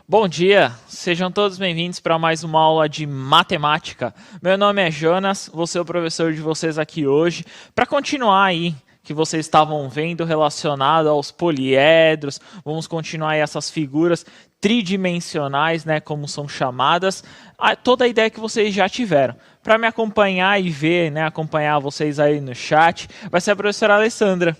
Bom dia, sejam todos bem-vindos para mais uma aula de matemática. Meu nome é Jonas, vou ser o professor de vocês aqui hoje para continuar aí que vocês estavam vendo relacionado aos poliedros. Vamos continuar aí essas figuras tridimensionais, né, como são chamadas, toda a ideia que vocês já tiveram. Para me acompanhar e ver, né, acompanhar vocês aí no chat, vai ser a professora Alessandra.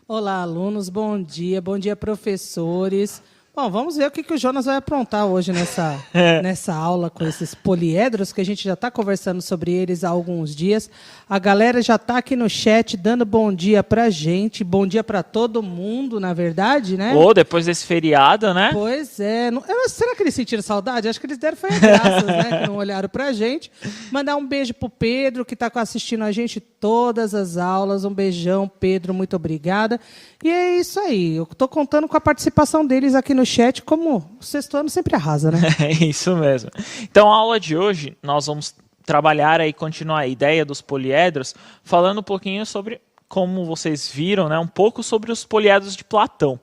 Olá, alunos, bom dia, professores. Bom, vamos ver o que o Jonas vai aprontar hoje nessa aula com esses poliedros, que a gente já está conversando sobre eles há alguns dias. A galera já está aqui no chat dando bom dia para a gente, bom dia para todo mundo, na verdade, né? Depois desse feriado, né? Pois é. Será que eles sentiram saudade? Acho que eles deram foi graças, né? Que não olharam para a gente. Mandar um beijo para o Pedro, que está assistindo a gente todas as aulas. Um beijão, Pedro, muito obrigada. E é isso aí. Eu estou contando com a participação deles aqui no chat, como o sexto ano sempre arrasa, né? É isso mesmo. Então, a aula de hoje, nós vamos trabalhar e continuar a ideia dos poliedros, falando um pouquinho sobre, como vocês viram, né, um pouco sobre os poliedros de Platão.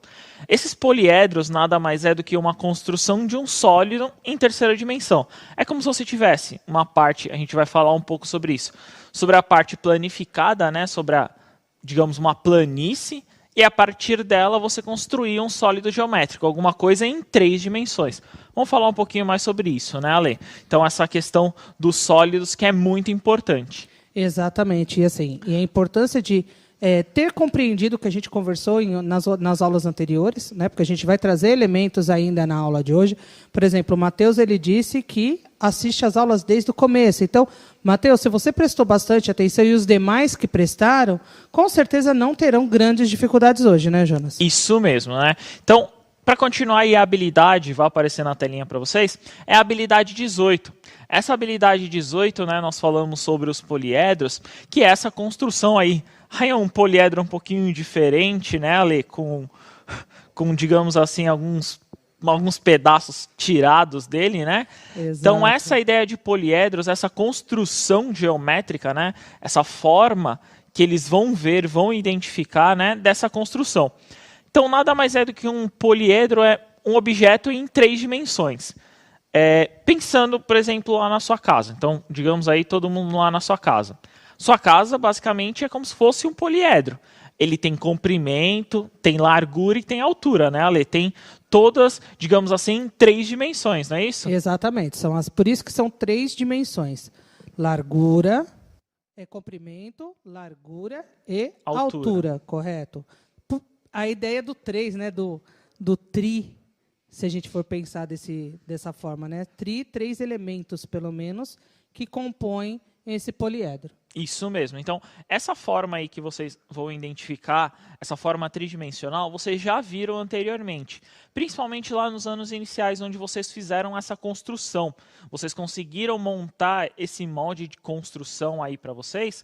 Esses poliedros nada mais é do que uma construção de um sólido em terceira dimensão. É como se você tivesse uma parte, a gente vai falar um pouco sobre isso, sobre a parte planificada, né, sobre digamos, uma planície, e a partir dela você construir um sólido geométrico, alguma coisa em 3 dimensões. Vamos falar um pouquinho mais sobre isso, né, Ale? Então, essa questão dos sólidos que é muito importante. Exatamente. E a importância de ter compreendido o que a gente conversou nas aulas anteriores, né? Porque a gente vai trazer elementos ainda na aula de hoje. Por exemplo, o Matheus ele disse que assiste as aulas desde o começo. Então, Matheus, se você prestou bastante atenção e os demais que prestaram, com certeza não terão grandes dificuldades hoje, né, Jonas? Isso mesmo, né? Então, para continuar aí a habilidade, vai aparecer na telinha para vocês, é a habilidade 18. Essa habilidade 18, né, nós falamos sobre os poliedros, que é essa construção aí. Aí é um poliedro um pouquinho diferente, né, Ale? Com digamos assim, alguns pedaços tirados dele, né? Exato. Então, essa ideia de poliedros, essa construção geométrica, né? Essa forma que eles vão ver, vão identificar, né? Dessa construção. Então, nada mais é do que um poliedro, é um objeto em 3 dimensões. Pensando, por exemplo, lá na sua casa. Então, digamos aí, todo mundo lá na sua casa. Sua casa, basicamente, é como se fosse um poliedro. Ele tem comprimento, tem largura e tem altura, né, Ale? Tem todas, digamos assim, em 3 dimensões, não é isso? Exatamente. Por isso que são 3 dimensões. Largura, comprimento, largura e altura, correto? A ideia do 3, né, do tri, se a gente for pensar dessa forma, né? 3 elementos, pelo menos, que compõem esse poliedro. Isso mesmo. Então, essa forma aí que vocês vão identificar, essa forma tridimensional, vocês já viram anteriormente. Principalmente lá nos anos iniciais, onde vocês fizeram essa construção. Vocês conseguiram montar esse molde de construção aí para vocês,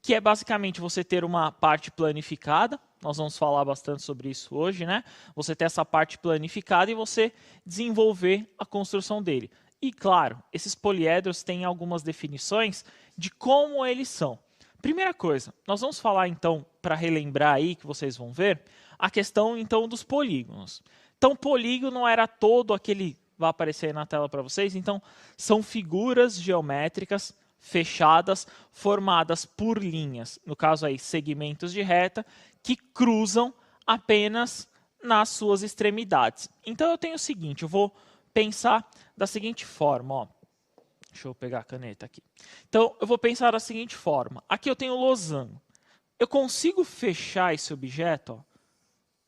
que é basicamente você ter uma parte planificada. Nós vamos falar bastante sobre isso hoje, né? Você ter essa parte planificada e você desenvolver a construção dele. E, claro, esses poliedros têm algumas definições de como eles são. Primeira coisa, nós vamos falar, então, para relembrar aí, que vocês vão ver, a questão, então, dos polígonos. Então, polígono era todo aquele... Vai aparecer aí na tela para vocês. Então, são figuras geométricas fechadas, formadas por linhas. No caso aí, segmentos de reta, que cruzam apenas nas suas extremidades. Então, eu tenho o seguinte, eu vou pensar da seguinte forma, ó. Deixa eu pegar a caneta aqui. Então, eu vou pensar da seguinte forma. Aqui eu tenho o losango. Eu consigo fechar esse objeto, ó.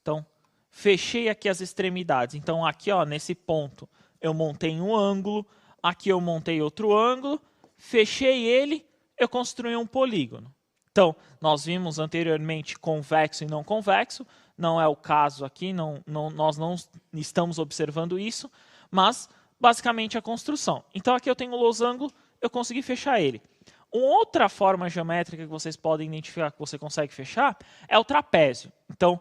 Então, fechei aqui as extremidades. Então, aqui, ó, nesse ponto, eu montei um ângulo. Aqui eu montei outro ângulo. Fechei ele, eu construí um polígono. Então, nós vimos anteriormente convexo e não convexo. Não é o caso aqui, nós não estamos observando isso. Mas, basicamente, a construção. Então, aqui eu tenho o losango, eu consegui fechar ele. Uma outra forma geométrica que vocês podem identificar que você consegue fechar é o trapézio. Então,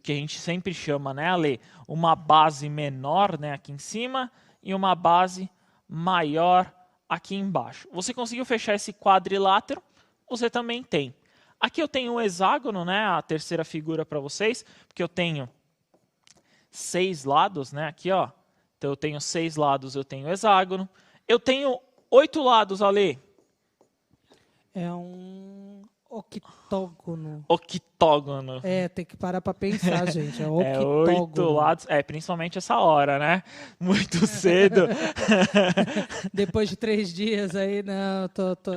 que a gente sempre chama, né, Ale? Uma base menor, né, aqui em cima e uma base maior aqui embaixo. Você conseguiu fechar esse quadrilátero? Você também tem. Aqui eu tenho um hexágono, né, a terceira figura para vocês, porque eu tenho 6 lados, né, aqui, ó. Então eu tenho 6 lados, eu tenho hexágono. Eu tenho 8 lados, Ale. É um octógono. Octógono. Tem que parar para pensar, gente. É É, octógono. 8 lados. Principalmente essa hora, né? Muito cedo. Depois de 3 dias aí, não,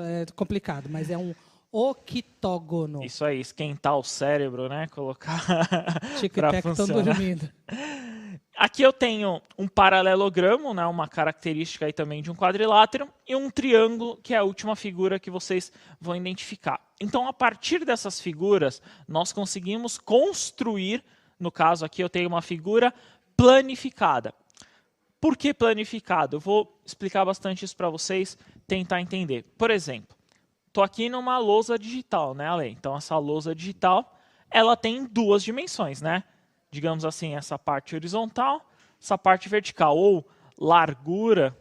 é complicado, mas é um octógono. Isso aí, esquentar o cérebro, né? Colocar Chico e para Teco estão funcionar. dormindo. Aqui eu tenho um paralelogramo, né, uma característica aí também de um quadrilátero, e um triângulo, que é a última figura que vocês vão identificar. Então, a partir dessas figuras, nós conseguimos construir, no caso aqui eu tenho uma figura planificada. Por que planificado? Eu vou explicar bastante isso para vocês, tentar entender. Por exemplo, estou aqui numa lousa digital, né, Ale? Então, essa lousa digital, ela tem 2 dimensões, né? Digamos assim, essa parte horizontal, essa parte vertical, ou largura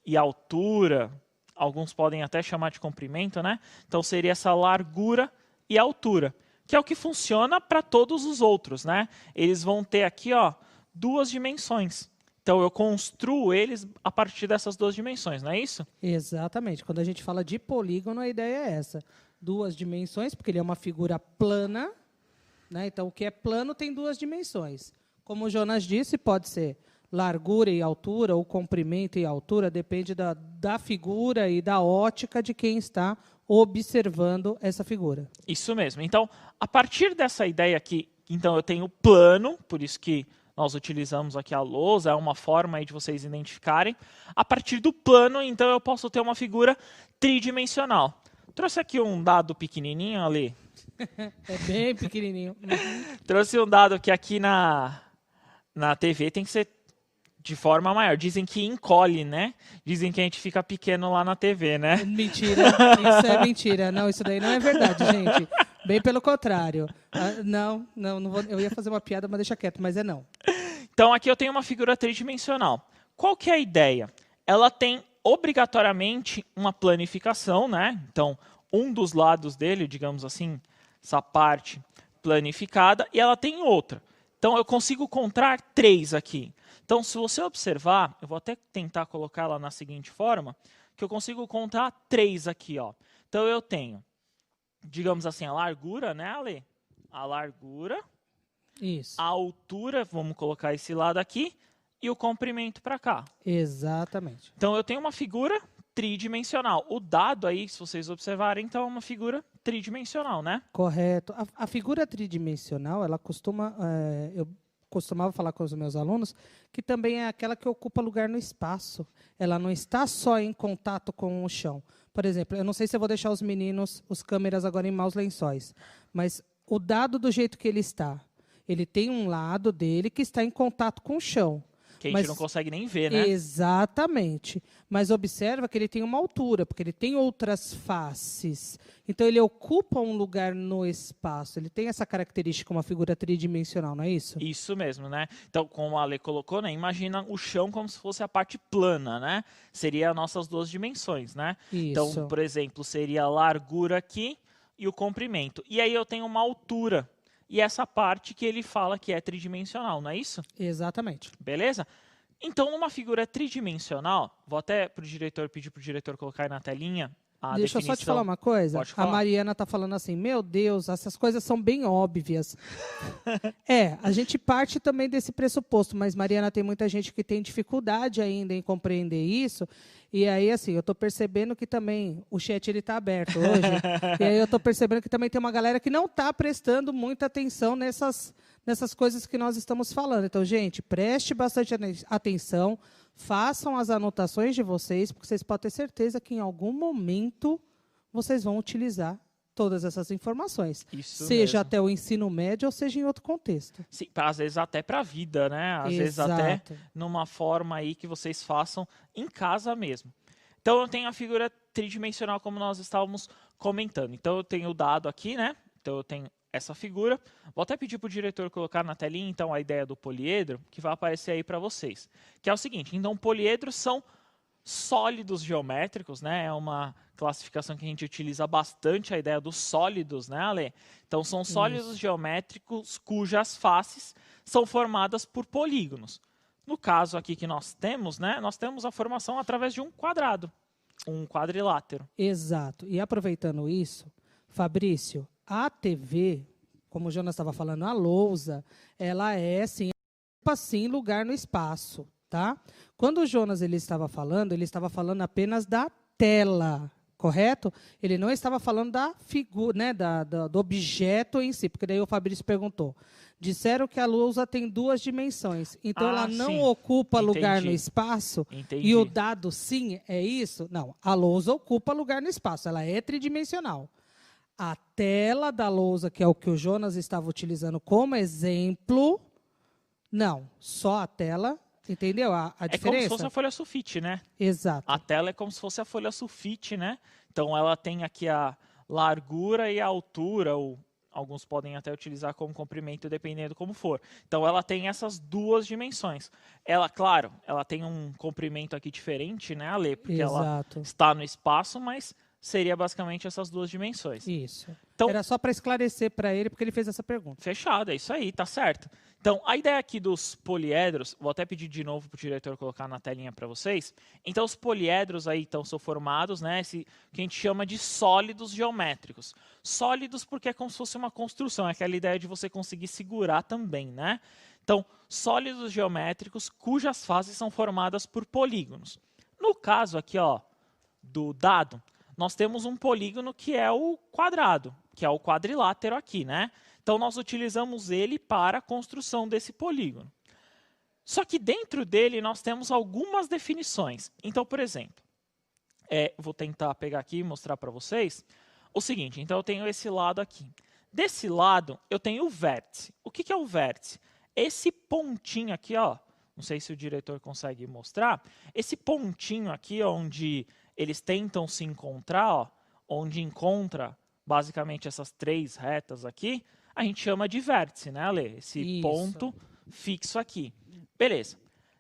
e altura, alguns podem até chamar de comprimento, né? Então seria essa largura e altura, que é o que funciona para todos os outros, né? Eles vão ter aqui, ó, 2 dimensões. Então eu construo eles a partir dessas 2 dimensões, não é isso? Exatamente. Quando a gente fala de polígono, a ideia é essa. 2 dimensões, porque ele é uma figura plana, né? Então, o que é plano tem 2 dimensões. Como o Jonas disse, pode ser largura e altura, ou comprimento e altura, depende da figura e da ótica de quem está observando essa figura. Isso mesmo. Então, a partir dessa ideia aqui, então eu tenho plano, por isso que nós utilizamos aqui a lousa, é uma forma aí de vocês identificarem. A partir do plano, então, eu posso ter uma figura tridimensional. Trouxe aqui um dado pequenininho, Ali. É bem pequenininho. Trouxe um dado que aqui na TV tem que ser de forma maior. Dizem que encolhe, né? Dizem que a gente fica pequeno lá na TV, né? Mentira, isso é mentira. Não, isso daí não é verdade, gente. Bem pelo contrário. Não vou, eu ia fazer uma piada, mas deixa quieto, mas é não. Então aqui eu tenho uma figura tridimensional. Qual que é a ideia? Ela tem obrigatoriamente uma planificação, né? Então, um dos lados dele, digamos assim, essa parte planificada, e ela tem outra. Então, eu consigo contar 3 aqui. Então, se você observar, eu vou até tentar colocar ela na seguinte forma, que eu consigo contar 3 aqui, ó. Então, eu tenho, digamos assim, a largura, né, Ale? A largura, Isso. a altura, vamos colocar esse lado aqui, e o comprimento para cá. Exatamente. Então, eu tenho uma figura tridimensional. O dado aí, se vocês observarem, então é uma figura tridimensional, né? Correto. A figura tridimensional, ela costuma... eu costumava falar com os meus alunos que também é aquela que ocupa lugar no espaço. Ela não está só em contato com o chão. Por exemplo, eu não sei se eu vou deixar os meninos, os câmeras agora em maus lençóis, mas o dado do jeito que ele está, ele tem um lado dele que está em contato com o chão. Que a gente não consegue nem ver, né? Exatamente. Mas observa que ele tem uma altura, porque ele tem outras faces. Então, ele ocupa um lugar no espaço. Ele tem essa característica, uma figura tridimensional, não é isso? Isso mesmo, né? Então, como a Ale colocou, né? Imagina o chão como se fosse a parte plana, né? Seria as nossas 2 dimensões, né? Isso. Então, por exemplo, seria a largura aqui e o comprimento. E aí eu tenho uma altura. E essa parte que ele fala que é tridimensional, não é isso? Exatamente. Beleza? Então, numa figura tridimensional, vou até pedir para o diretor colocar aí na telinha a Deixa eu definição. só te falar uma coisa. Pode A falar. Mariana está falando assim, meu Deus, essas coisas são bem óbvias. A gente parte também desse pressuposto, mas, Mariana, tem muita gente que tem dificuldade ainda em compreender isso. E aí, assim, eu estou percebendo que também o chat está aberto hoje. E aí eu estou percebendo que também tem uma galera que não está prestando muita atenção nessas coisas que nós estamos falando. Então, gente, preste bastante atenção, façam as anotações de vocês, porque vocês podem ter certeza que em algum momento vocês vão utilizar todas essas informações. Isso seja mesmo. até o ensino médio ou seja em outro contexto. Sim, às vezes até para a vida, né? Às vezes até numa forma aí que vocês façam em casa mesmo. Então, eu tenho a figura tridimensional como nós estávamos comentando. Então, eu tenho o dado aqui, né? Então, eu tenho essa figura. Vou até pedir para o diretor colocar na telinha, então, a ideia do poliedro, que vai aparecer aí para vocês. Que é o seguinte, então, poliedros são sólidos geométricos, né? É uma classificação que a gente utiliza bastante, a ideia dos sólidos, né, Ale? Então, são sólidos geométricos cujas faces são formadas por polígonos. No caso aqui que nós temos, né, nós temos a formação através de um quadrado, um quadrilátero. Exato. E aproveitando isso, Fabrício, a TV, como o Jonas estava falando, a lousa, ela é, sim, ocupa, sim, lugar no espaço, tá? Quando o Jonas ele estava falando apenas da tela, correto? Ele não estava falando da figura, né, do objeto em si, porque daí o Fabrício perguntou. Disseram que a lousa tem 2 dimensões, então ela não sim. ocupa lugar Entendi. no espaço. Entendi. E o dado sim, é isso? Não, a lousa ocupa lugar no espaço, ela é tridimensional. A tela da lousa, que é o que o Jonas estava utilizando como exemplo, não, só a tela, entendeu a diferença? É como se fosse a folha sulfite, né? Exato. A tela é como se fosse a folha sulfite, né? Então ela tem aqui a largura e a altura, ou alguns podem até utilizar como comprimento, dependendo como for. Então ela tem essas 2 dimensões. Ela, claro, ela tem um comprimento aqui diferente, né, Ale? Porque Exato. ela está no espaço, mas seria basicamente essas 2 dimensões. Isso. Então, era só para esclarecer para ele, porque ele fez essa pergunta. Fechado, é isso aí, tá certo. Então, a ideia aqui dos poliedros, vou até pedir de novo para o diretor colocar na telinha para vocês. Então, os poliedros aí então, são formados, né, que a gente chama de sólidos geométricos. Sólidos porque é como se fosse uma construção, é aquela ideia de você conseguir segurar também, né? Então, sólidos geométricos cujas faces são formadas por polígonos. No caso aqui, ó, do dado, nós temos um polígono que é o quadrado, que é o quadrilátero aqui, né? Então, nós utilizamos ele para a construção desse polígono. Só que dentro dele, nós temos algumas definições. Então, por exemplo, vou tentar pegar aqui e mostrar para vocês o seguinte. Então, eu tenho esse lado aqui. Desse lado, eu tenho o vértice. O que é o vértice? Esse pontinho aqui, ó, não sei se o diretor consegue mostrar, esse pontinho aqui, onde eles tentam se encontrar, ó, onde encontra basicamente essas 3 retas aqui, a gente chama de vértice, né, Ale? Esse Isso. ponto fixo aqui. Beleza.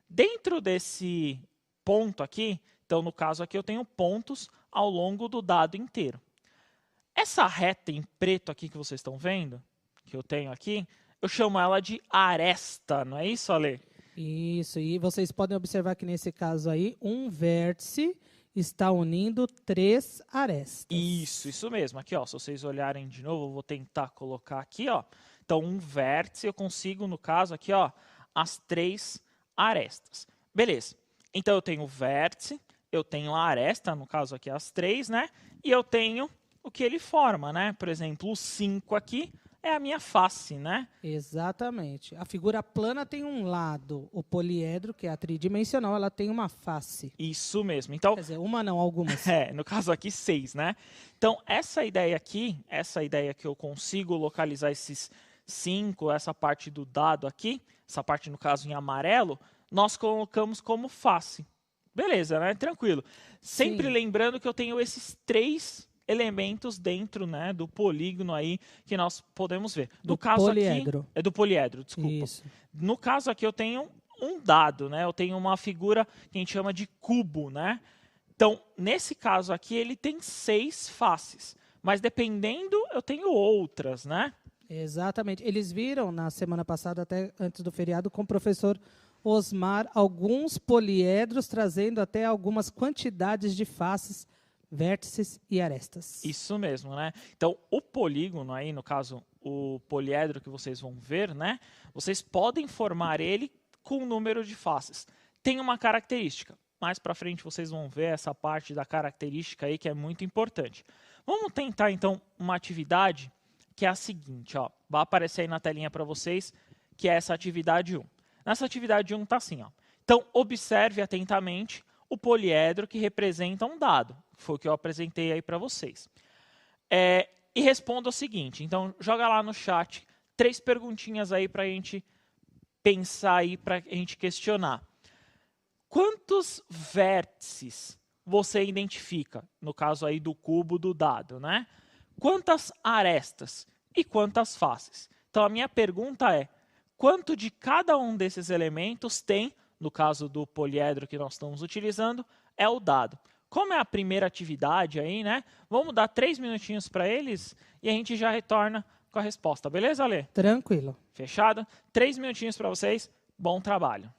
Dentro desse ponto aqui, então no caso aqui eu tenho pontos ao longo do dado inteiro. Essa reta em preto aqui que vocês estão vendo, que eu tenho aqui, eu chamo ela de aresta, não é isso, Ale? Isso, e vocês podem observar que nesse caso aí, um vértice está unindo 3 arestas. Isso mesmo. Aqui, ó, se vocês olharem de novo, eu vou tentar colocar aqui, ó. Então, um vértice, eu consigo, no caso aqui, ó, as 3 arestas. Beleza. Então, eu tenho o vértice, eu tenho a aresta, no caso aqui as 3, né? E eu tenho o que ele forma, né? Por exemplo, o 5 aqui é a minha face, né? Exatamente. A figura plana tem um lado, o poliedro, que é a tridimensional, ela tem uma face. Isso mesmo. Então, quer dizer, uma não, algumas. No caso aqui, 6, né? Então, essa ideia aqui, essa ideia que eu consigo localizar esses 5, essa parte do dado aqui, essa parte, no caso, em amarelo, nós colocamos como face. Beleza, né? Tranquilo. Sempre Sim. lembrando que eu tenho esses 3 elementos dentro, né, do polígono aí que nós podemos ver. No caso poliedro. Aqui, é do poliedro, desculpa. Isso. No caso aqui eu tenho um dado, né? Eu tenho uma figura que a gente chama de cubo, né? Então, nesse caso aqui ele tem 6 faces, mas dependendo eu tenho outras, né? Exatamente. Eles viram na semana passada, até antes do feriado, com o professor Osmar, alguns poliedros trazendo até algumas quantidades de faces, vértices e arestas. Isso mesmo, né? Então, o polígono aí, no caso, o poliedro que vocês vão ver, né? Vocês podem formar ele com o número de faces. Tem uma característica. Mais para frente vocês vão ver essa parte da característica aí que é muito importante. Vamos tentar, então, uma atividade que é a seguinte, ó. Vai aparecer aí na telinha para vocês, que é essa atividade 1. Nessa atividade 1 está assim, ó. Então, observe atentamente o poliedro que representa um dado. Foi o que eu apresentei aí para vocês. E responda o seguinte. Então, joga lá no chat 3 perguntinhas aí para a gente pensar aí, para a gente questionar. Quantos vértices você identifica? No caso aí do cubo do dado, né? Quantas arestas e quantas faces? Então, a minha pergunta é, quanto de cada um desses elementos tem, no caso do poliedro que nós estamos utilizando, é o dado. Como é a primeira atividade aí, né? Vamos dar 3 minutinhos para eles e a gente já retorna com a resposta. Beleza, Ale? Tranquilo. Fechado? 3 minutinhos para vocês. Bom trabalho.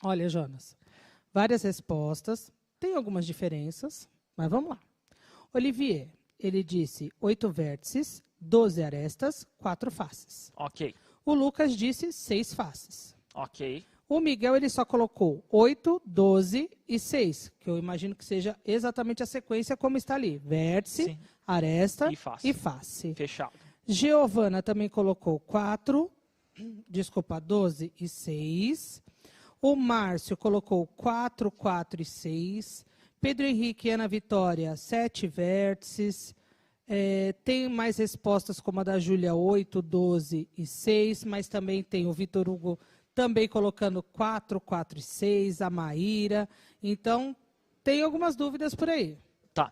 Olha, Jonas, várias respostas, tem algumas diferenças, mas vamos lá. Olivier, ele disse 8 vértices, 12 arestas, 4 faces. Ok, O Lucas disse 6 faces. ok. O Miguel, ele só colocou 8, 12 e 6, que eu imagino que seja exatamente a sequência como está ali. Vértice, Sim. aresta E face. e face. Fechado. Giovana também colocou 12 e 6. O Márcio colocou 4, 4 e 6. Pedro Henrique e Ana Vitória, 7 vértices. Tem mais respostas como a da Júlia, 8, 12 e 6, mas também tem o Vitor Hugo também colocando 4, 4 e 6, a Maíra. Então, tem algumas dúvidas por aí. Tá.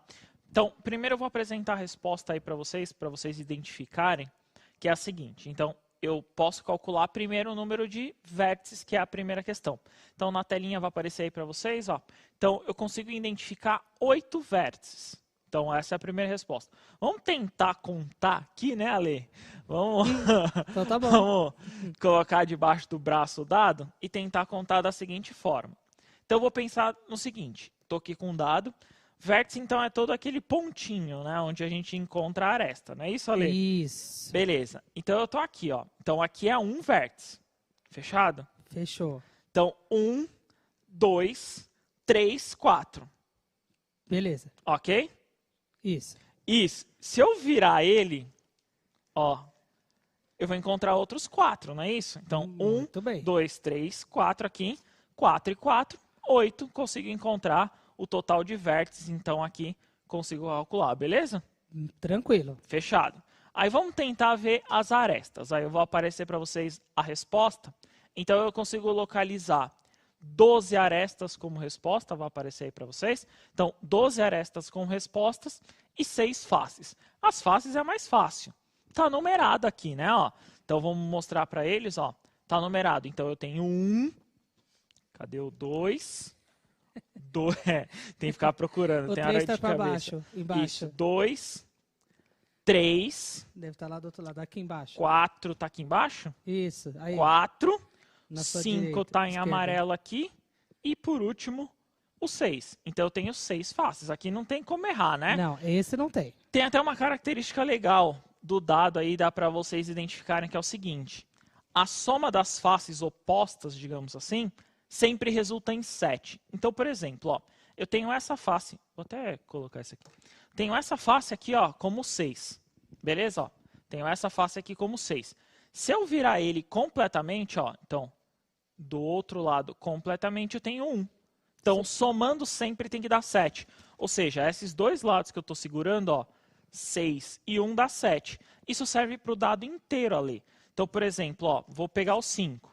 Então, primeiro eu vou apresentar a resposta aí para vocês identificarem, que é a seguinte. Então, eu posso calcular primeiro o número de vértices, que é a primeira questão. Então, na telinha vai aparecer aí para vocês, ó. Então, eu consigo identificar 8 vértices. Então, essa é a primeira resposta. Vamos tentar contar aqui, né, Ale? Vamos, Então tá bom. vamos colocar debaixo do braço o dado e tentar contar da seguinte forma. Então, eu vou pensar no seguinte. Estou aqui com um dado. Vértice, então, é todo aquele pontinho, né, onde a gente encontra a aresta. Não é isso, Ale? Isso. Beleza. Então, eu estou aqui, ó. Então, aqui é um vértice. Fechado? Fechou. Então, 1, 2, 3, 4. Beleza. Ok? Isso. Isso. Se eu virar ele, ó, eu vou encontrar outros 4, não é isso? Então, Muito bem. 2, 3, 4 aqui. 4 e 4, 8. Consigo encontrar o total de vértices, então aqui consigo calcular, beleza? Tranquilo. Fechado. Aí vamos tentar ver as arestas. Aí eu vou aparecer para vocês a resposta. Então eu consigo localizar 12 arestas como resposta, vai aparecer aí para vocês. Então, 12 arestas com respostas e 6 faces. As faces é mais fácil. Está numerado aqui, né? Ó. Então, vamos mostrar para eles, ó. Está numerado. Então, eu tenho 1. Cadê o 2? Tem que ficar procurando. O tem 3 área está de para cabeça. baixo, embaixo. Isso, 2, 3, Deve estar lá do outro lado, aqui embaixo. 4 está aqui embaixo. Isso, aí. 4, Na sua 5 direita, está em esquerda. amarelo aqui. E por último, o 6. Então eu tenho 6 faces. Aqui não tem como errar, né? Não, esse não tem. Tem até uma característica legal do dado aí, dá para vocês identificarem, que é o seguinte. A soma das faces opostas, digamos assim, sempre resulta em 7. Então, por exemplo, ó, eu tenho essa face. Vou até colocar essa aqui. Tenho essa face aqui, ó, como 6. Beleza? Ó, tenho essa face aqui como 6. Se eu virar ele completamente, ó, então, do outro lado completamente, eu tenho 1. Então, somando sempre tem que dar 7. Ou seja, esses dois lados que eu estou segurando, ó, 6 e 1 dá 7. Isso serve para o dado inteiro ali. Então, por exemplo, ó, vou pegar o 5.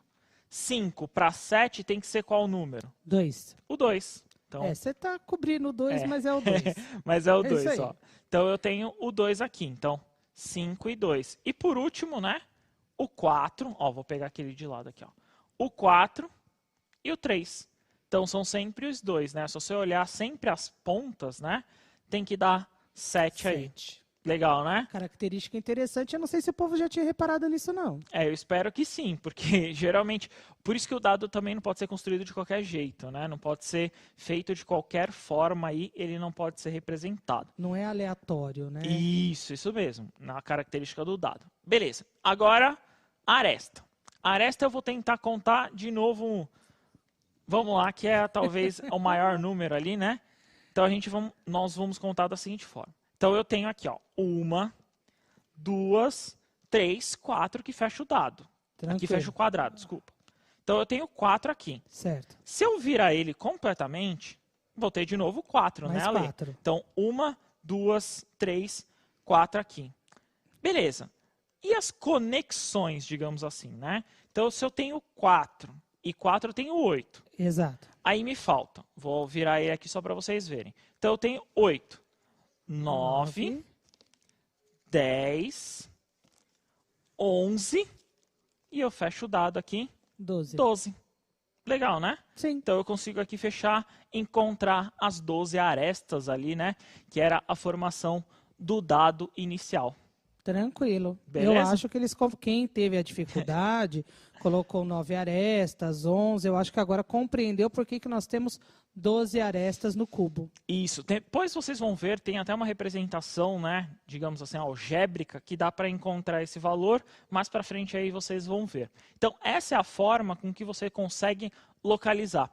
5 para 7 tem que ser qual número? 2. O 2. Então, Você está cobrindo o 2, mas é o 2. mas é o É 2, isso aí. ó. Então, eu tenho o 2 aqui. Então, 5 e 2. E por último, né, o 4. Ó, vou pegar aquele de lado aqui, ó. O 4 e o 3. Então, são sempre os dois, né? Se você olhar sempre as pontas, né, tem que dar 7 aí. 7. Legal, né? Característica interessante. Eu não sei se o povo já tinha reparado nisso, não. Eu espero que sim, porque geralmente... Por isso que o dado também não pode ser construído de qualquer jeito, né? Não pode ser feito de qualquer forma aí, ele não pode ser representado. Não é aleatório, né? Isso mesmo, na característica do dado. Beleza, agora a aresta. A aresta eu vou tentar contar de novo, vamos lá, que é talvez o maior número ali, né? Então nós vamos contar da seguinte forma. Então eu tenho aqui, ó, 1, 2, 3, 4 que fecha o dado. Tranquilo. Aqui fecha o quadrado, desculpa. Então eu tenho 4 aqui. Certo. Se eu virar ele completamente, vou ter de novo 4, Mais né, Ale? 4. Então, 1, 2, 3, 4 aqui. Beleza. E as conexões, digamos assim, né? Então, se eu tenho 4 e 4, eu tenho 8. Exato. Aí me falta. Vou virar ele aqui só para vocês verem. Então, eu tenho 8, 9, 10, 11 e eu fecho o dado aqui, 12. 12. Legal, né? Sim. Então eu consigo aqui fechar, encontrar as 12 arestas ali, né? Que era a formação do dado inicial. Tranquilo. Beleza? Eu acho que quem teve a dificuldade, colocou 9 arestas, 11, eu acho que agora compreendeu por que nós temos 12 arestas no cubo. Isso. Depois vocês vão ver, tem até uma representação, né, digamos assim, algébrica, que dá para encontrar esse valor. Mais para frente aí vocês vão ver. Então, essa é a forma com que você consegue localizar.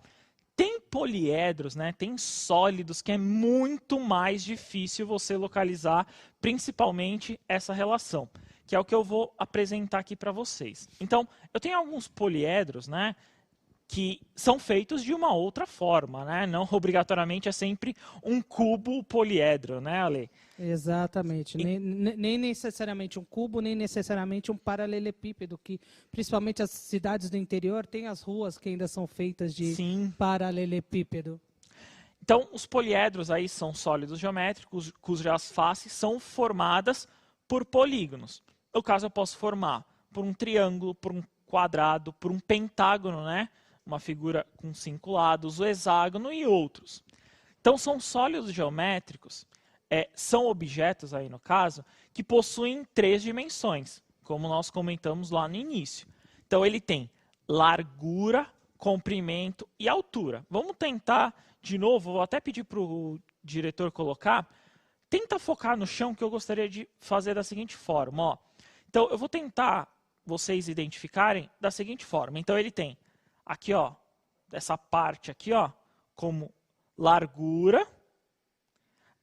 Tem poliedros, né, tem sólidos que é muito mais difícil você localizar, principalmente essa relação, que é o que eu vou apresentar aqui para vocês. Então, eu tenho alguns poliedros, né, que são feitos de uma outra forma, né? Não obrigatoriamente é sempre um cubo poliedro, né, Ale? Exatamente. Nem necessariamente um cubo, nem necessariamente um paralelepípedo, que principalmente as cidades do interior têm as ruas que ainda são feitas de Sim. paralelepípedo. Então, os poliedros aí são sólidos geométricos cujas faces são formadas por polígonos. No caso, eu posso formar por um triângulo, por um quadrado, por um pentágono, né? Uma figura com 5 lados, o hexágono e outros. Então, são sólidos geométricos, são objetos, aí no caso, que possuem 3 dimensões, como nós comentamos lá no início. Então, ele tem largura, comprimento e altura. Vamos tentar, de novo, vou até pedir para o diretor colocar, tenta focar no chão, que eu gostaria de fazer da seguinte forma. Ó. Então, eu vou tentar vocês identificarem da seguinte forma. Então, ele tem aqui, ó, essa parte aqui, ó, como largura,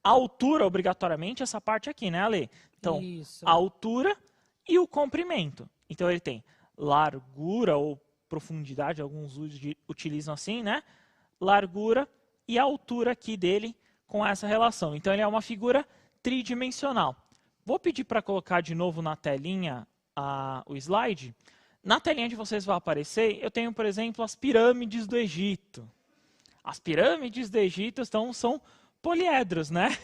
altura, obrigatoriamente, essa parte aqui, né, Ale? Então, Isso. a altura e o comprimento. Então, ele tem largura ou profundidade, alguns utilizam assim, né? Largura e a altura aqui dele com essa relação. Então, ele é uma figura tridimensional. Vou pedir para colocar de novo na telinha o slide. Na telinha de vocês vai aparecer, eu tenho, por exemplo, as pirâmides do Egito. As pirâmides do Egito são poliedros, né?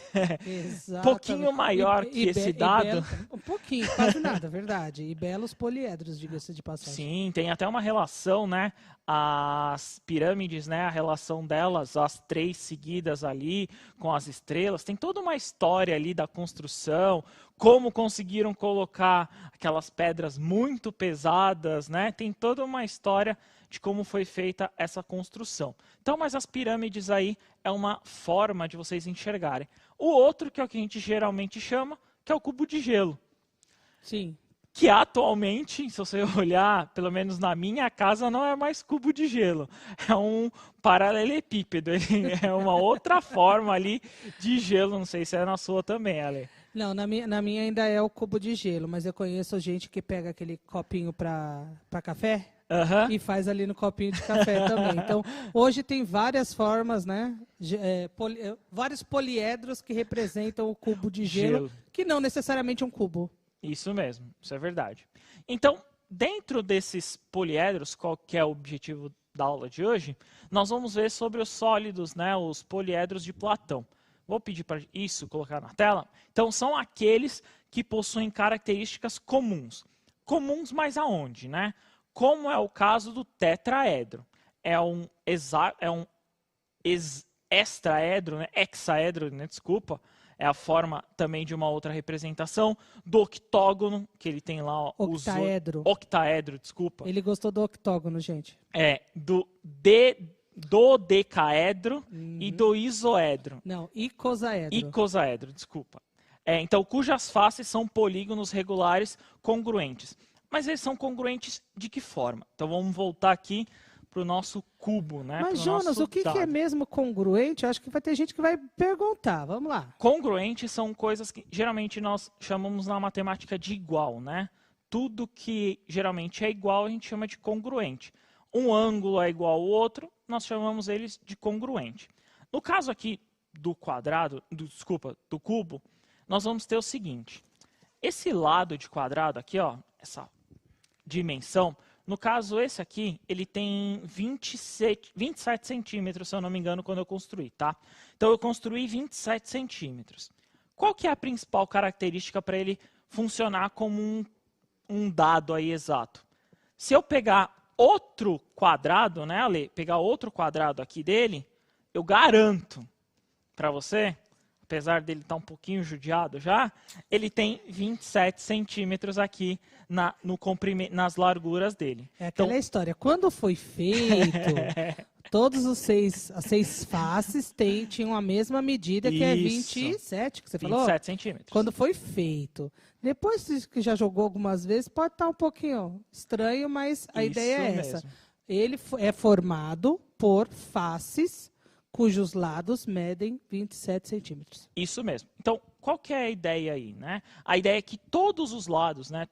Exatamente. Um pouquinho maior que esse dado. Um pouquinho, quase nada, verdade. E belos poliedros, diga-se de passagem. Sim, tem até uma relação, né? As pirâmides, né? A relação delas, as 3 seguidas ali, com as estrelas. Tem toda uma história ali da construção, como conseguiram colocar aquelas pedras muito pesadas, né? Tem toda uma história de como foi feita essa construção. Então, mas as pirâmides aí é uma forma de vocês enxergarem. O outro, que é o que a gente geralmente chama, que é o cubo de gelo. Sim. Que atualmente, se você olhar, pelo menos na minha casa, não é mais cubo de gelo. É um paralelepípedo. Ele é uma outra forma ali de gelo. Não sei se é na sua também, Ale. Não, na minha ainda é o cubo de gelo, mas eu conheço gente que pega aquele copinho para café e faz ali no copinho de café também. Então, hoje tem várias formas, né? Vários poliedros que representam o cubo de gelo, que não necessariamente um cubo. Isso mesmo, isso é verdade. Então, dentro desses poliedros, qual que é o objetivo da aula de hoje? Nós vamos ver sobre os sólidos, né? Os poliedros de Platão. Vou pedir para isso colocar na tela. Então, são aqueles que possuem características comuns. Comuns, mas aonde, né? Como é o caso do tetraedro. É um extraedro, né? Hexaedro, né? Desculpa. É a forma também de uma outra representação do octógono, que ele tem lá... Ó, octaedro. Octaedro, desculpa. Ele gostou do octógono, gente. Do dodecaedro e do isoedro. Não, icosaedro. Icosaedro, desculpa. Então, cujas faces são polígonos regulares congruentes. Mas eles são congruentes de que forma? Então, vamos voltar aqui para o nosso cubo, né? Mas, Jonas, o que é mesmo congruente? Eu acho que vai ter gente que vai perguntar. Vamos lá. Congruentes são coisas que geralmente nós chamamos na matemática de igual, né? Tudo que geralmente é igual a gente chama de congruente. Um ângulo é igual ao outro, nós chamamos eles de congruente. No caso aqui do quadrado, do cubo, nós vamos ter o seguinte. Esse lado de quadrado aqui, ó, essa dimensão, no caso esse aqui, ele tem 27 centímetros, se eu não me engano, quando eu construí, tá? Então eu construí 27 centímetros. Qual que é a principal característica para ele funcionar como um dado aí exato? Se eu pegar outro quadrado, né, Ale? Pegar outro quadrado aqui dele, eu garanto para você, apesar dele estar um pouquinho judiado já, ele tem 27 centímetros aqui nas larguras dele. É aquela história. Quando foi feito, todos as 6 faces tinham a mesma medida, que é 27, que você falou? 27 centímetros. Quando foi feito. Depois que já jogou algumas vezes, pode estar um pouquinho estranho, mas a ideia é essa. Mesmo. Ele é formado por faces cujos lados medem 27 centímetros. Isso mesmo. Então, qual que é a ideia aí, né? A ideia é que todos os lados, né,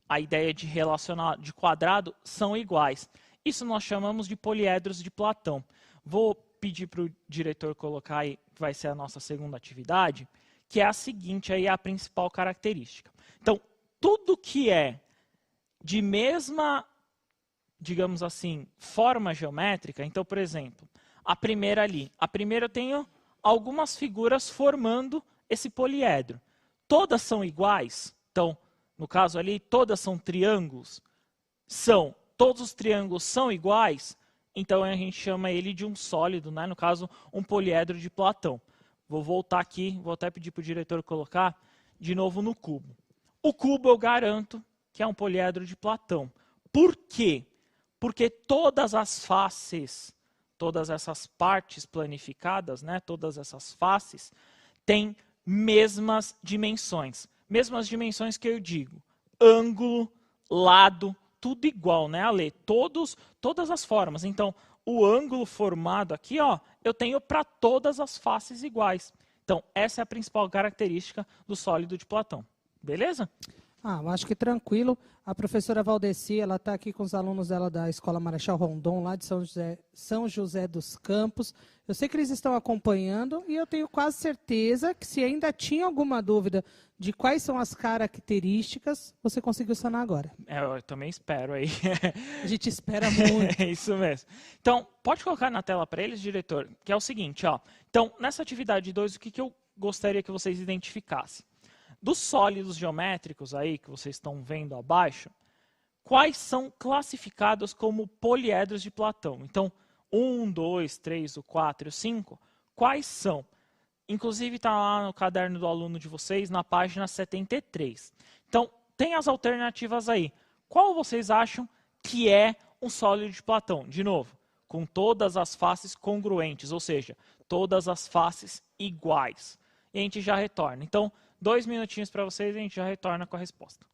a ideia de relacionar de quadrado são iguais. Isso nós chamamos de poliedros de Platão. Vou pedir para o diretor colocar aí, que vai ser a nossa segunda atividade, que é a seguinte, aí é a principal característica. Então, tudo que é de mesma, digamos assim, forma geométrica, então, por exemplo, a primeira ali. A primeira eu tenho algumas figuras formando esse poliedro. Todas são iguais? Então, no caso ali, todas são triângulos? São. Todos os triângulos são iguais? Então, a gente chama ele de um sólido, né? No caso, um poliedro de Platão. Vou voltar aqui, vou até pedir para o diretor colocar de novo no cubo. O cubo eu garanto que é um poliedro de Platão. Por quê? Porque todas as faces, todas essas partes planificadas, né, todas essas faces, têm mesmas dimensões. Mesmas dimensões que eu digo, ângulo, lado, tudo igual, né, Ale? Todas as formas. Então, o ângulo formado aqui, ó, eu tenho para todas as faces iguais. Então, essa é a principal característica do sólido de Platão. Beleza? Eu acho que tranquilo. A professora Valdeci, ela está aqui com os alunos dela da Escola Marechal Rondon, lá de São José dos Campos. Eu sei que eles estão acompanhando e eu tenho quase certeza que se ainda tinha alguma dúvida de quais são as características, você conseguiu sanar agora. Eu também espero aí. A gente espera muito. É isso mesmo. Então, pode colocar na tela para eles, diretor, que é o seguinte, ó. Então, nessa atividade 2, o que eu gostaria que vocês identificassem? Dos sólidos geométricos aí, que vocês estão vendo abaixo, quais são classificados como poliedros de Platão? Então, 1, 2, 3, 4 e 5, quais são? Inclusive, está lá no caderno do aluno de vocês, na página 73. Então, tem as alternativas aí. Qual vocês acham que é um sólido de Platão? De novo, com todas as faces congruentes, ou seja, todas as faces iguais. E a gente já retorna. Então, 2 minutinhos para vocês e a gente já retorna com a resposta.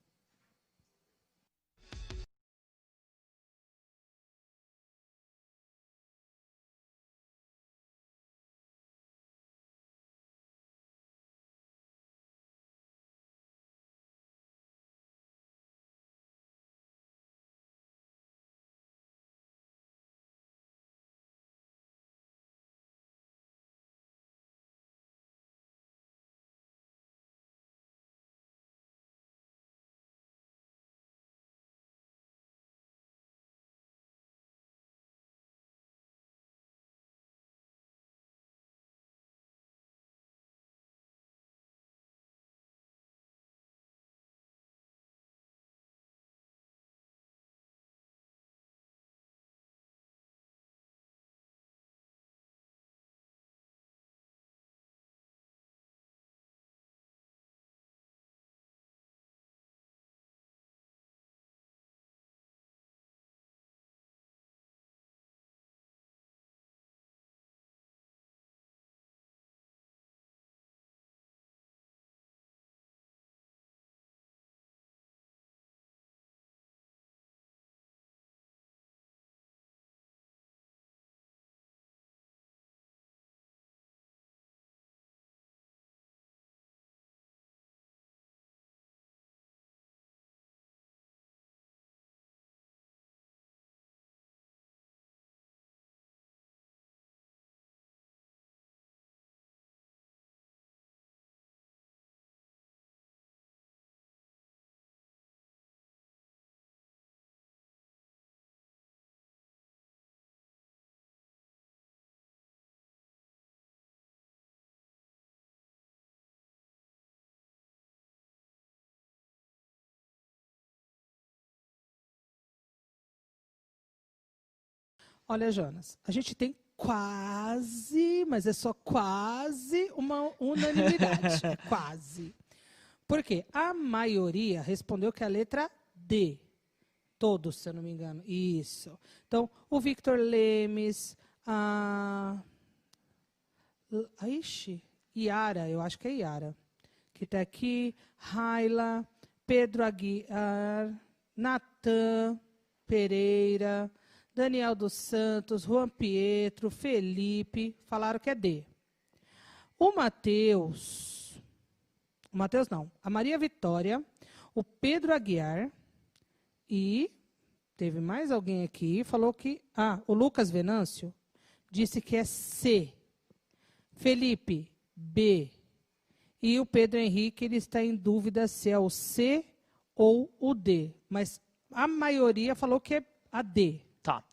Olha, Jonas, a gente tem quase, mas é só quase uma unanimidade. É quase. Por quê? A maioria respondeu que é a letra D. Todos, se eu não me engano. Isso. Então, o Victor Lemes, Iara, eu acho que é Iara, que está aqui, Raila, Pedro Aguiar, Natan Pereira, Daniel dos Santos, Juan Pietro, Felipe, falaram que é D. O Matheus não, a Maria Vitória, o Pedro Aguiar e teve mais alguém aqui, falou que, o Lucas Venâncio disse que é C. Felipe, B. E o Pedro Henrique, ele está em dúvida se é o C ou o D. Mas a maioria falou que é a D. Tá.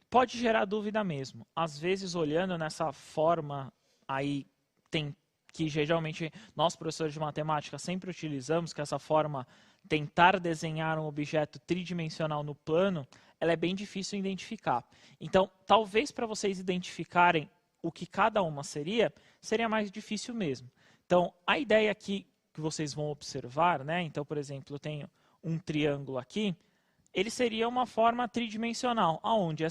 Pode gerar dúvida mesmo. Às vezes, olhando nessa forma, aí tem que geralmente nós, professores de matemática, sempre utilizamos, que essa forma, tentar desenhar um objeto tridimensional no plano, ela é bem difícil de identificar. Então, talvez para vocês identificarem o que cada uma seria mais difícil mesmo. Então, a ideia aqui que vocês vão observar, né? Então, por exemplo, eu tenho um triângulo aqui, ele seria uma forma tridimensional, aonde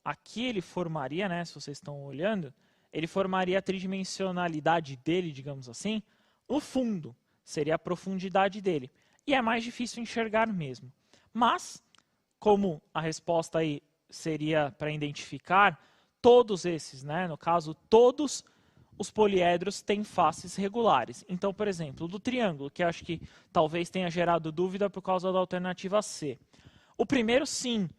aqui ele formaria, né, se vocês estão olhando, ele formaria a tridimensionalidade dele, digamos assim, o fundo, seria a profundidade dele. E é mais difícil enxergar mesmo. Mas, como a resposta aí seria para identificar, todos esses, né, no caso, todos os poliedros têm faces regulares. Então, por exemplo, do triângulo, que acho que talvez tenha gerado dúvida por causa da alternativa C. O primeiro, sim,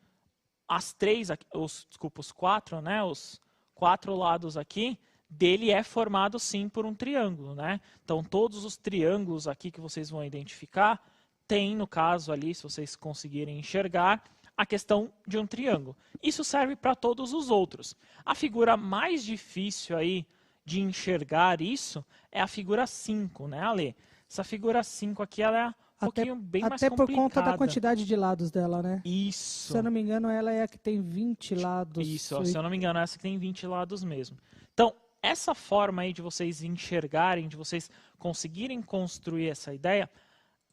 os quatro, né, os 4 lados aqui, dele é formado, sim, por um triângulo, né? Então, todos os triângulos aqui que vocês vão identificar, tem, no caso ali, se vocês conseguirem enxergar, a questão de um triângulo. Isso serve para todos os outros. A figura mais difícil aí de enxergar isso é a figura 5, né, Ale? Essa figura 5 aqui, ela é um pouquinho bem mais complicada. Até por conta da quantidade de lados dela, né? Isso. Se eu não me engano, ela é a que tem 20 lados. Isso, se eu não me engano, essa que tem 20 lados mesmo. Então, essa forma aí de vocês enxergarem, de vocês conseguirem construir essa ideia,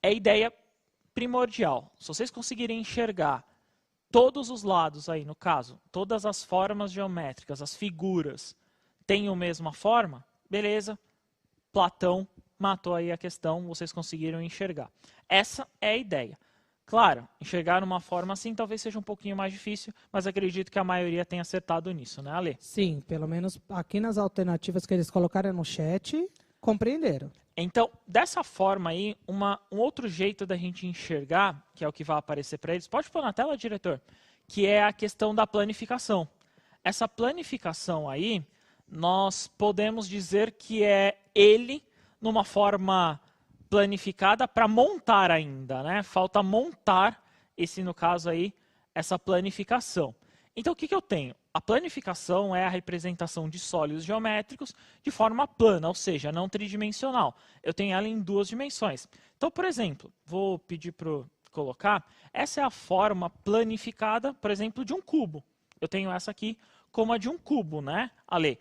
é a ideia primordial. Se vocês conseguirem enxergar todos os lados aí, no caso, todas as formas geométricas, as figuras, têm a mesma forma, beleza, Platão matou aí a questão, vocês conseguiram enxergar. Essa é a ideia. Claro, enxergar uma forma assim talvez seja um pouquinho mais difícil, mas acredito que a maioria tenha acertado nisso, né, Ale? Sim, pelo menos aqui nas alternativas que eles colocaram no chat, compreenderam. Então, dessa forma aí, um outro jeito da gente enxergar, que é o que vai aparecer para eles, pode pôr na tela, diretor, que é a questão da planificação. Essa planificação aí, nós podemos dizer que é ele numa forma planificada para montar ainda, né? Falta montar no caso aí, essa planificação. Então, o que eu tenho? A planificação é a representação de sólidos geométricos de forma plana, ou seja, não tridimensional. Eu tenho ela em 2 dimensões. Então, por exemplo, vou pedir para colocar, essa é a forma planificada, por exemplo, de um cubo. Eu tenho essa aqui como a de um cubo, né, Ale?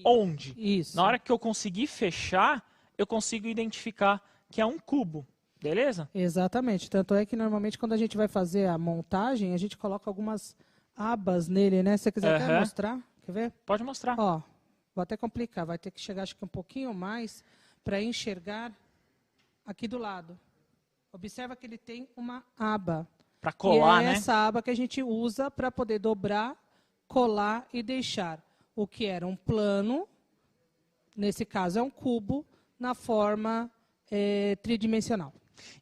Onde? Isso. Na hora que eu conseguir fechar, eu consigo identificar que é um cubo, beleza? Exatamente. Tanto é que normalmente quando a gente vai fazer a montagem, a gente coloca algumas abas nele, né? Se você quiser até mostrar, quer ver? Pode mostrar. Ó, vou até complicar, vai ter que chegar acho que um pouquinho mais para enxergar aqui do lado. Observa que ele tem uma aba. Para colar, e é né? essa aba que a gente usa para poder dobrar, colar e deixar o que era um plano, nesse caso é um cubo, na forma tridimensional.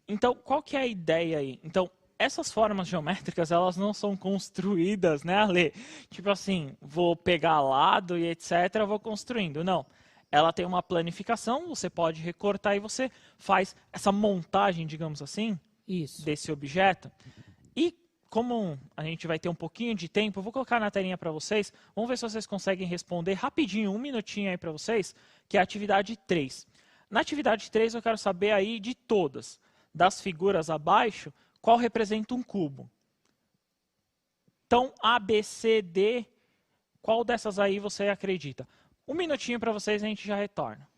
Então, qual que é a ideia aí? Então, essas formas geométricas, elas não são construídas, né, Ale? Tipo assim, vou pegar lado e etc, vou construindo. Não. Ela tem uma planificação, você pode recortar e você faz essa montagem, digamos assim, Isso. desse objeto. E como a gente vai ter um pouquinho de tempo, eu vou colocar na telinha para vocês. Vamos ver se vocês conseguem responder rapidinho, 1 minutinho aí para vocês, que é a atividade 3. Na atividade 3 eu quero saber aí de todas, das figuras abaixo, qual representa um cubo. Então, A, B, C, D, Qual dessas aí você acredita? Um minutinho para vocês e a gente já retorna.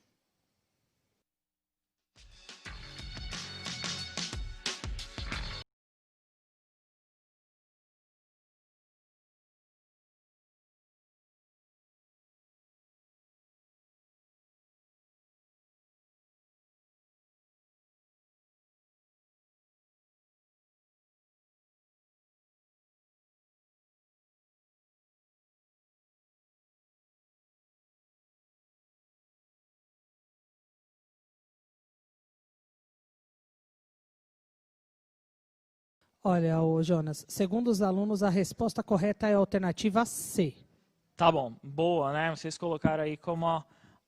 Olha, ô Jonas, segundo os alunos, a resposta correta é a alternativa C. Tá bom, boa, né? Vocês colocaram aí como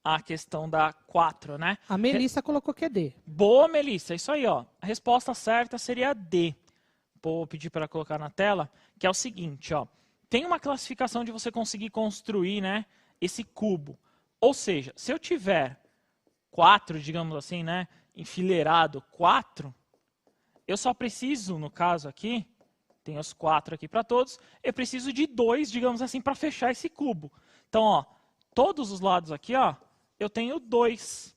a questão da 4, né? A Melissa colocou que é D. Boa, Melissa, isso aí, ó. A resposta certa seria D. Vou pedir para colocar na tela, que é o seguinte, ó. Tem uma classificação de você conseguir construir, né, esse cubo. Ou seja, se eu tiver 4, digamos assim, né, enfileirado 4, eu só preciso, no caso aqui, tem os 4 aqui para todos, eu preciso de 2, digamos assim, para fechar esse cubo. Então, ó, todos os lados aqui, ó, eu tenho 2.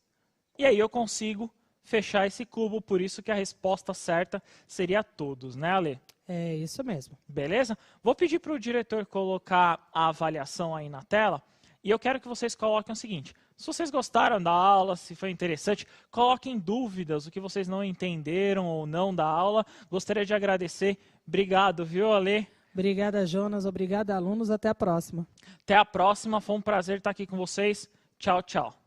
E aí eu consigo fechar esse cubo, por isso que a resposta certa seria todos, né, Ale? É isso mesmo. Beleza? Vou pedir para o diretor colocar a avaliação aí na tela, e eu quero que vocês coloquem o seguinte: se vocês gostaram da aula, se foi interessante, coloquem dúvidas, o que vocês não entenderam ou não da aula. Gostaria de agradecer. Obrigado, viu, Ale? Obrigada, Jonas. Obrigada, alunos. Até a próxima. Até a próxima. Foi um prazer estar aqui com vocês. Tchau, tchau.